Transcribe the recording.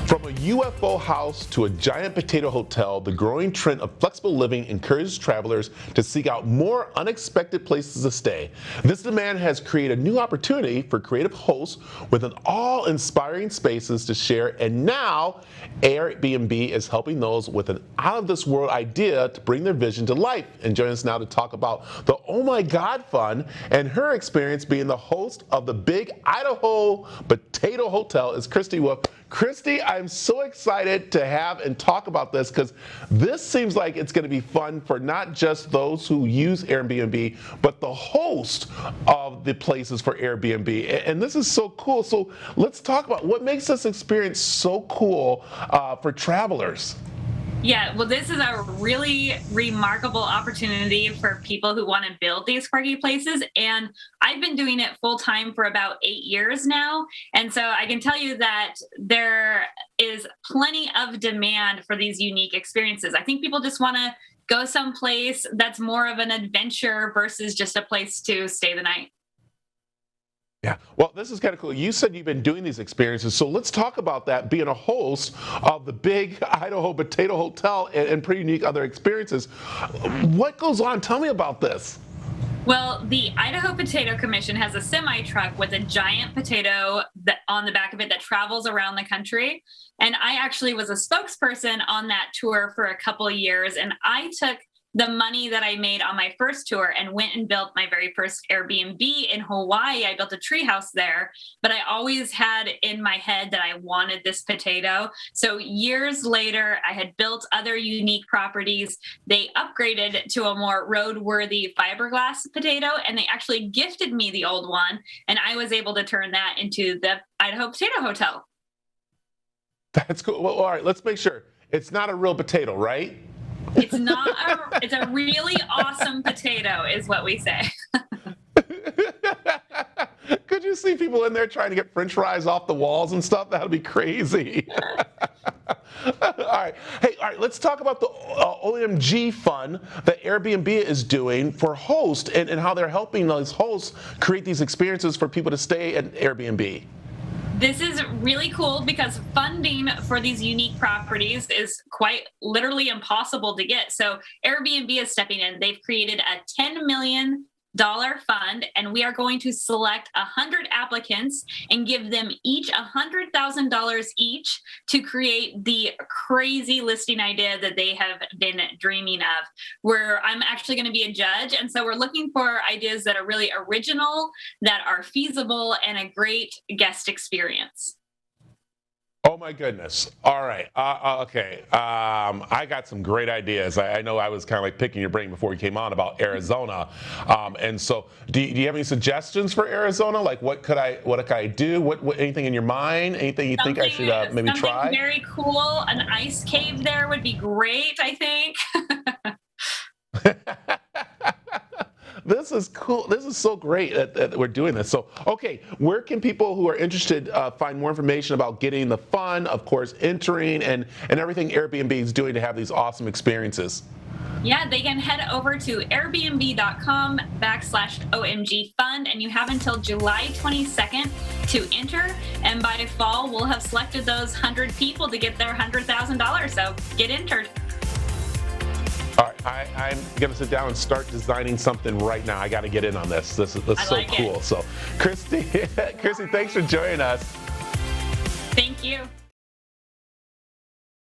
From a UFO house to a giant potato hotel, the growing trend of flexible living encourages travelers to seek out more unexpected places to stay. This demand has created a new opportunity for creative hosts with an awe-inspiring spaces to share, and now Airbnb is helping those with an out-of-this-world idea to bring their vision to life. And join us now to talk about the Oh My God Fund and her experience being the host of the Big Idaho Potato Hotel is Christy Wolf. Christy, I'm so excited to have and talk about this because this seems like it's going to be fun for not just those who use Airbnb, but the host of the places for Airbnb. And this is so cool. So let's talk about what makes this experience so cool for travelers. Yeah, well, this is a really remarkable opportunity for people who want to build these quirky places. And I've been doing it full time for about 8 years now. And so I can tell you that there is plenty of demand for these unique experiences. I think people just want to go someplace that's more of an adventure versus just a place to stay the night. Yeah, well, this is kind of cool. You said you've been doing these experiences, so let's talk about that, being a host of the Big Idaho Potato Hotel and pretty unique other experiences. What goes on? Tell me about this. Well, the Idaho Potato Commission has a semi-truck with a giant potato on the back of it that travels around the country. And I actually was a spokesperson on that tour for a couple of years, and I took the money that I made on my first tour and went and built my very first Airbnb in Hawaii. I built a treehouse there, but I always had in my head that I wanted this potato. So years later, I had built other unique properties. They upgraded to a more roadworthy fiberglass potato, and they actually gifted me the old one. And I was able to turn that into the Idaho Potato Hotel. That's cool. Well, all right, let's make sure. It's not a real potato, right? It's not. It's a really awesome potato, is what we say. Could you see people in there trying to get French fries off the walls and stuff? That'd be crazy. All right. Hey, all right. Let's talk about the OMG fund that Airbnb is doing for hosts and how they're helping those hosts create these experiences for people to stay at Airbnb. This is really cool because funding for these unique properties is quite literally impossible to get. So Airbnb is stepping in. They've created a $10 million fund, and we are going to select 100 applicants and give them each $100,000 each to create the crazy listing idea that they have been dreaming of. Where I'm actually going to be a judge, and so we're looking for ideas that are really original, that are feasible, and a great guest experience. Oh my goodness. All right. Okay. I got some great ideas. I know I was kind of like picking your brain before you came on about Arizona. And so do you have any suggestions for Arizona? Like what could I do? What anything in your mind? Anything you think I should maybe try? Something very cool. An ice cave there would be great, I think. This is cool. This is so great that we're doing this. So, okay, where can people who are interested find more information about getting the fund, of course, entering, and everything Airbnb is doing to have these awesome experiences? Yeah, they can head over to airbnb.com/OMG fund, and you have until July 22nd to enter. And by fall, we'll have selected those 100 people to get their $100,000. So get entered. All right, I'm going to sit down and start designing something right now. I got to get in on this. This is so cool. So, Christy, thanks for joining us. Thank you.